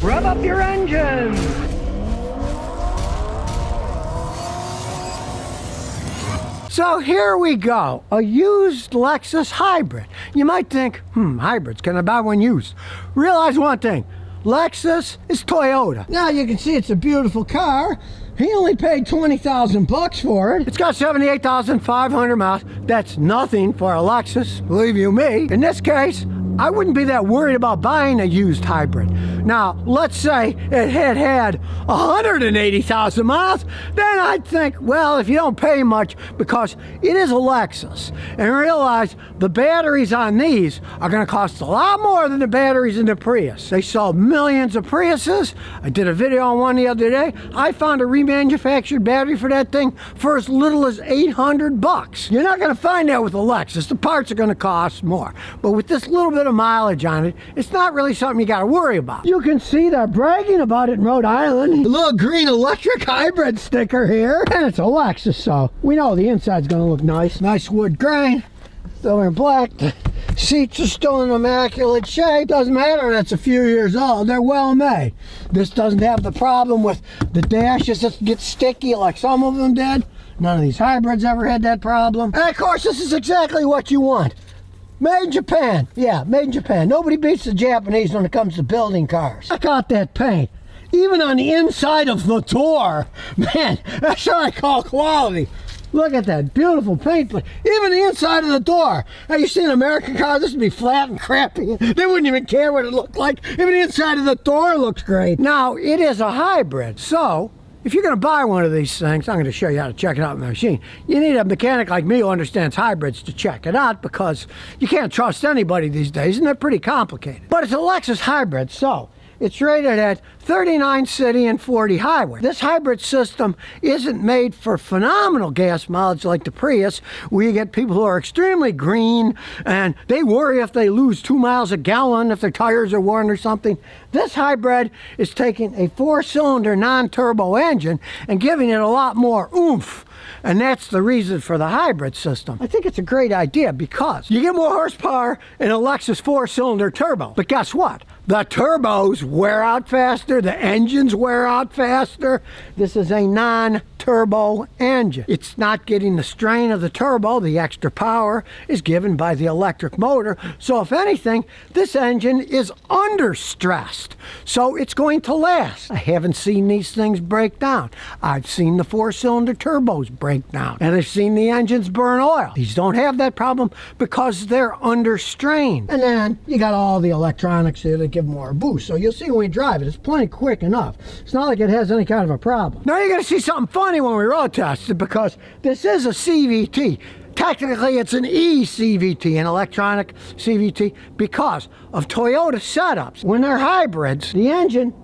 Rev up your engines! So here we go, a used Lexus hybrid. You might think, hybrids, can I buy one used? Realize one thing, Lexus is Toyota. Now you can see it's a beautiful car. He only paid 20,000 bucks for it. It's got 78,500 miles. That's nothing for a Lexus, believe you me. In this case, I wouldn't be that worried about buying a used hybrid. Now, let's say it had 180,000 miles, then I'd think, well, if you don't pay much, because it is a Lexus, and realize the batteries on these are gonna cost a lot more than the batteries in the Prius. They sell millions of Priuses. I did a video on one the other day. I found a remanufactured battery for that thing for as little as 800 bucks. You're not gonna find that with a Lexus. The parts are gonna cost more. But with this little bit of mileage on it, it's not really something you gotta worry about. You can see they're bragging about it in Rhode Island. A little green electric hybrid sticker here. And it's a Lexus, so we know the inside's gonna look nice. Nice wood grain, silver and black. The seats are still in immaculate shape. Doesn't matter, that's a few years old. They're well made. This doesn't have the problem with the dashes that get sticky like some of them did. None of these hybrids ever had that problem. And of course, this is exactly what you want. Made in Japan. Yeah, made in Japan. Nobody beats the Japanese when it comes to building cars. Check out that paint. Even on the inside of the door. Man, that's what I call quality. Look at that beautiful paint. Even the inside of the door. Have you seen an American car? This would be flat and crappy. They wouldn't even care what it looked like. Even the inside of the door looks great. Now, it is a hybrid, so if you're going to buy one of these things, I'm going to show you how to check it out in the machine. You need a mechanic like me who understands hybrids to check it out, because you can't trust anybody these days, and they're pretty complicated. But it's a Lexus hybrid, so it's rated at 39 city and 40 highway. This hybrid system isn't made for phenomenal gas mileage like the Prius, where you get people who are extremely green and they worry if they lose 2 miles a gallon if their tires are worn or something. This hybrid is taking a 4-cylinder non-turbo engine and giving it a lot more oomph. And that's the reason for the hybrid system. I think it's a great idea because you get more horsepower in a Lexus 4-cylinder turbo. But guess what? The turbos wear out faster, the engines wear out faster. This is a non-turbo engine. It's not getting the strain of the turbo. The extra power is given by the electric motor. So if anything, this engine is under stressed. So it's going to last. I haven't seen these things break down. I've seen the 4-cylinder turbos break down, and I've seen the engines burn oil. These don't have that problem because they're under strain. And then you got all the electronics here that give more boost. So you'll see when we drive it, it's plenty quick enough. It's not like it has any kind of a problem. Now you're going to see something funny when we road test it, because this is a CVT. Technically, it's an e-CVT, an electronic CVT, because of Toyota setups. When they're hybrids, the engine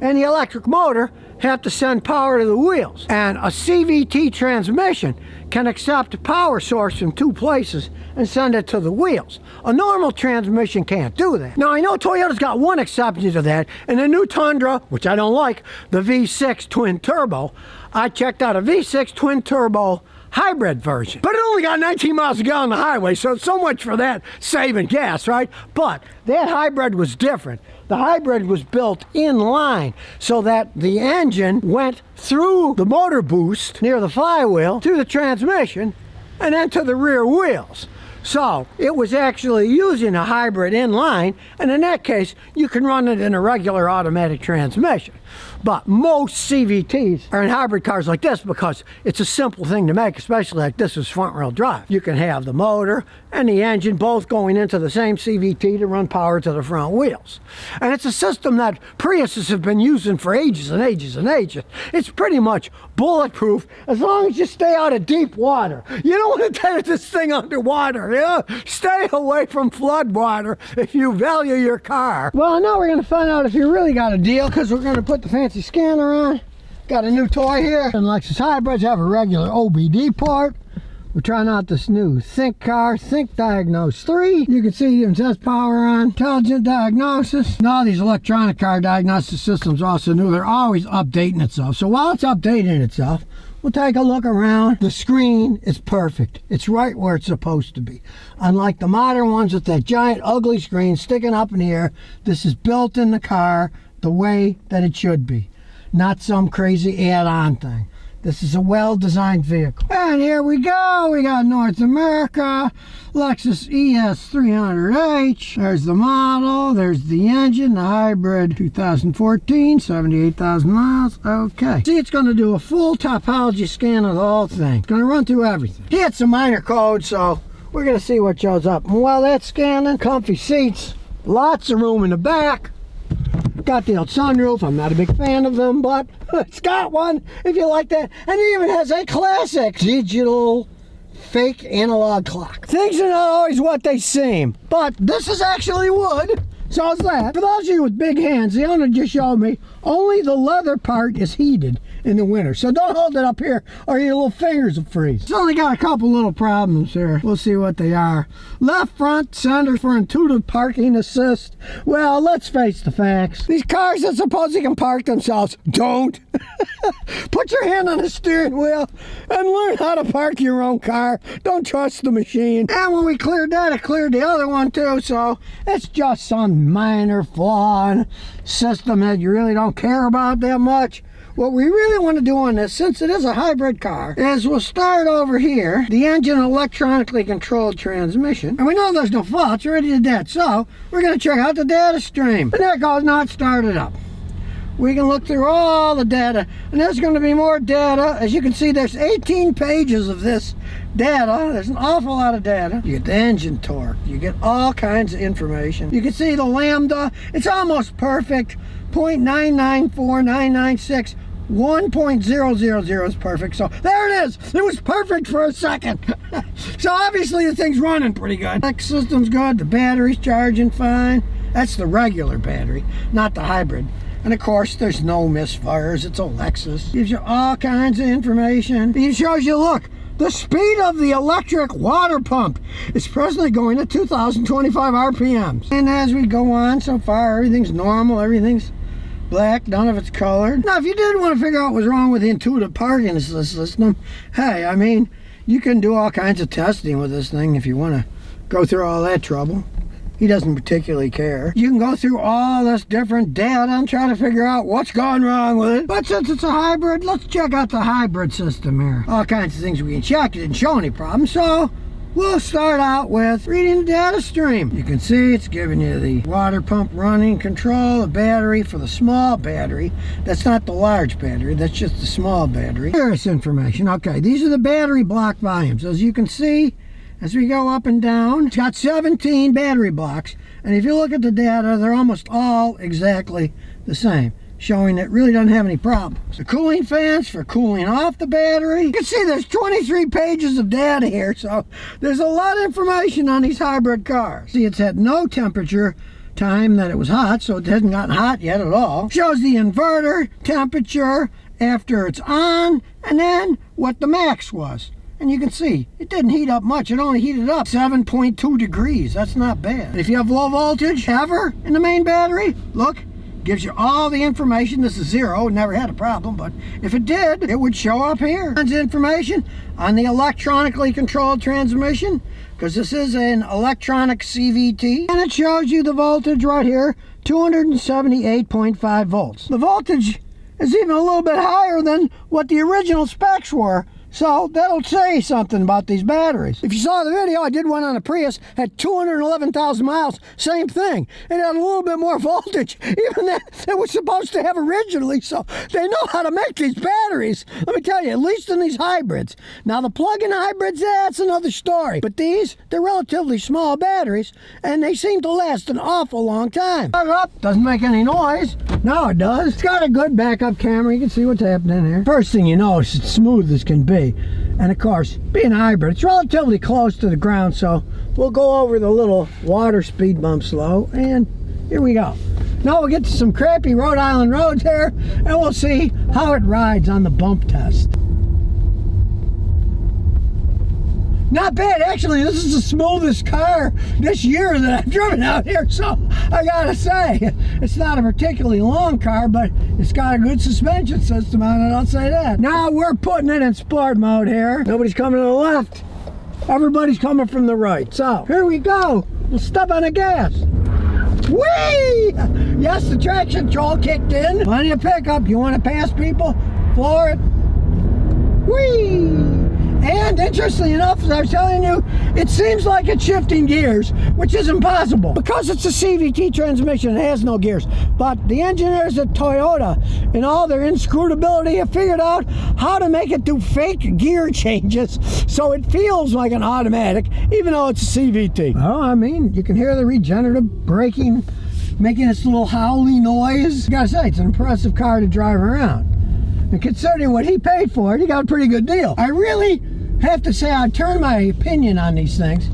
and the electric motor have to send power to the wheels. And a CVT transmission can accept a power source from 2 places and send it to the wheels. A normal transmission can't do that. Now, I know Toyota's got one exception to that. In the new Tundra, which I don't like, the V6 twin turbo, I checked out a V6 twin turbo hybrid version. But it only got 19 miles a gallon on the highway, so much for that saving gas, right? But that hybrid was different. The hybrid was built in line so that the engine went through the motor boost near the flywheel to the transmission and then to the rear wheels. So it was actually using a hybrid in line, and in that case, you can run it in a regular automatic transmission. But most CVTs are in hybrid cars like this because it's a simple thing to make, especially like this is front wheel drive. You can have the motor and the engine both going into the same CVT to run power to the front wheels. And it's a system that Priuses have been using for ages and ages and ages. It's pretty much bulletproof as long as you stay out of deep water. You don't want to take this thing underwater. You know? Stay away from flood water if you value your car. Well, now we're going to find out if you really got a deal, because we're going to put the fancy scanner on. Got a new toy here. And Lexus hybrids have a regular OBD port. We're trying out this new Think car, Think Diagnose 3. You can see it says power on, intelligent diagnosis. Now these electronic car diagnostic systems are also new. They're always updating itself. So while it's updating itself, we'll take a look around. The screen is perfect. It's right where it's supposed to be. Unlike the modern ones with that giant ugly screen sticking up in the air, this is built in the car. the way that it should be, not some crazy add-on thing. This is a well-designed vehicle. And here we go. We got North America, Lexus ES300H. There's the model. There's the engine, the hybrid 2014, 78,000 miles. Okay. See, it's going to do a full topology scan of the whole thing. It's going to run through everything. He had some minor codes, so we're going to see what shows up. And while that's scanning, comfy seats, lots of room in the back. Got the old sunroof. I'm not a big fan of them, but it's got one if you like that. And it even has a classic digital fake analog clock. Things are not always what they seem, but this is actually wood. So is that. For those of you with big hands, the owner just showed me only the leather part is heated in the winter. So don't hold it up here or your little fingers will freeze. It's only got a couple little problems here. We'll see what they are. Left front center for intuitive parking assist. Well, let's face the facts. These cars that supposedly can park themselves don't. Put your hand on the steering wheel and learn how to park your own car. Don't trust the machine. And when we cleared that, it cleared the other one too. So it's just some minor flaw in system that you really don't care about that much. What we really want to do on this, since it is a hybrid car, is we'll start over here, the engine electronically controlled transmission. And we know there's no faults, we already did that. So we're going to check out the data stream. And there it goes, now it's started up. We can look through all the data, and there's going to be more data. As you can see, there's 18 pages of this data. There's an awful lot of data. You get the engine torque, you get all kinds of information. You can see the lambda, it's almost perfect. 0.994996, 1.000 is perfect. So there it is. It was perfect for a second. So obviously the thing's running pretty good. The system's good, the battery's charging fine. That's the regular battery, not the hybrid. And of course, there's no misfires. It's a Lexus. Gives you all kinds of information. It shows you, look, the speed of the electric water pump is presently going at 2,025 RPMs. And as we go on so far, everything's normal, everything's black, none of it's colored. Now, if you did want to figure out what's wrong with the intuitive parking system, hey, I mean, you can do all kinds of testing with this thing if you want to go through all that trouble. He doesn't particularly care. You can go through all this different data and try to figure out what's gone wrong with it. But since it's a hybrid, let's check out the hybrid system here. All kinds of things we can check. It didn't show any problems, so we'll start out with reading the data stream. You can see it's giving you the water pump running control, the battery for the small battery. That's not the large battery, that's just the small battery. Here's information. Okay, these are the battery block volumes. As you can see, as we go up and down, it's got 17 battery blocks. And if you look at the data, they're almost all exactly the same, showing that it really doesn't have any problems. The cooling fans for cooling off the battery. You can see there's 23 pages of data here, so there's a lot of information on these hybrid cars. See, it's had no temperature time that it was hot, so it hasn't gotten hot yet at all. Shows the inverter temperature after it's on, and then what the max was. And you can see, it didn't heat up much. It only heated up 7.2 degrees. That's not bad. And if you have low voltage ever in the main battery, look, gives you all the information. This is zero, never had a problem, but if it did, it would show up here. Tons of information on the electronically controlled transmission, because this is an electronic CVT. And it shows you the voltage right here, 278.5 volts. The voltage is even a little bit higher than what the original specs were. So that'll say something about these batteries. If you saw the video, I did one on a Prius, had 211,000 miles, same thing. It had a little bit more voltage, even than it was supposed to have originally, so they know how to make these batteries. Let me tell you, at least in these hybrids. Now the plug-in hybrids, that's another story. But these, they're relatively small batteries, and they seem to last an awful long time. Plug up, doesn't make any noise. Now it does. It's got a good backup camera, you can see what's happening here. First thing you notice, it's smooth as can be. And of course, being a hybrid, it's relatively close to the ground, so we'll go over the little water speed bump slow, and here we go. Now we'll get to some crappy Rhode Island roads here, and we'll see how it rides on the bump test. Not bad, actually. This is the smoothest car this year that I've driven out here, so I gotta say, it's not a particularly long car, but it's got a good suspension system on it, I'll say that. Now we're putting it in sport mode here. Nobody's coming to the left. Everybody's coming from the right. So here we go. We'll step on the gas. Whee! Yes, the traction control kicked in. Plenty of pickup. You want to pass people? Floor it. Whee! And interestingly enough, as I was telling you, it seems like it's shifting gears, which is impossible. Because it's a CVT transmission, it has no gears. But the engineers at Toyota, in all their inscrutability, have figured out how to make it do fake gear changes so it feels like an automatic, even though it's a CVT. Oh, I mean, you can hear the regenerative braking, making its little howly noise. I gotta say, it's an impressive car to drive around. And considering what he paid for it, he got a pretty good deal. I really have to say, I turn my opinion on these things.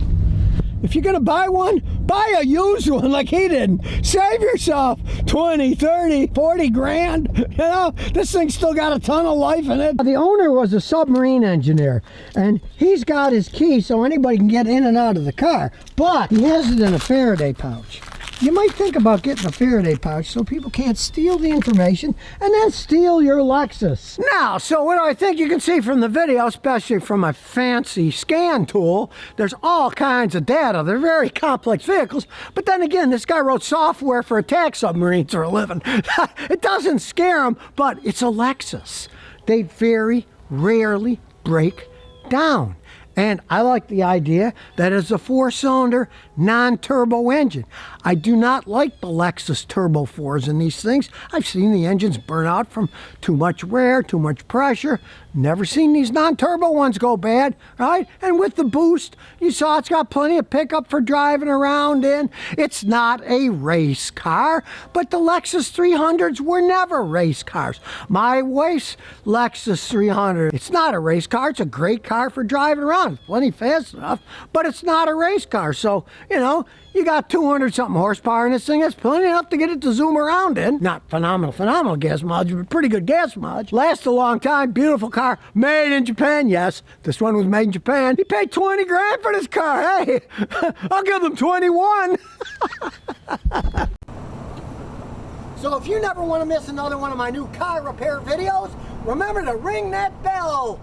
If you're gonna buy one, buy a used one like he didn't. Save yourself 20, 30, 40 grand. You know, this thing's still got a ton of life in it. The owner was a submarine engineer, and he's got his key so anybody can get in and out of the car, but he has it in a Faraday pouch. You might think about getting a Faraday pouch so people can't steal the information and then steal your Lexus. Now, so what do I think you can see from the video, especially from my fancy scan tool? There's all kinds of data. They're very complex vehicles, but then again, this guy wrote software for attack submarines for a living. It doesn't scare him, but it's a Lexus. They very rarely break down. And I like the idea that it's a 4-cylinder, non-turbo engine. I do not like the Lexus Turbo 4s in these things. I've seen the engines burn out from too much wear, too much pressure. Never seen these non-turbo ones go bad, right? And with the boost, you saw it's got plenty of pickup for driving around in. It's not a race car, but the Lexus 300s were never race cars. My wife's Lexus 300, it's not a race car. It's a great car for driving around. It's plenty fast enough, but it's not a race car. So, you know, you got 200-something horsepower in this thing. That's plenty enough to get it to zoom around in. Not phenomenal gas mileage, but pretty good gas mileage. Lasts a long time. Beautiful car. Made in Japan. Yes, this one was made in Japan. He paid 20 grand for this car. Hey, I'll give them 21. So if you never want to miss another one of my new car repair videos, remember to ring that bell.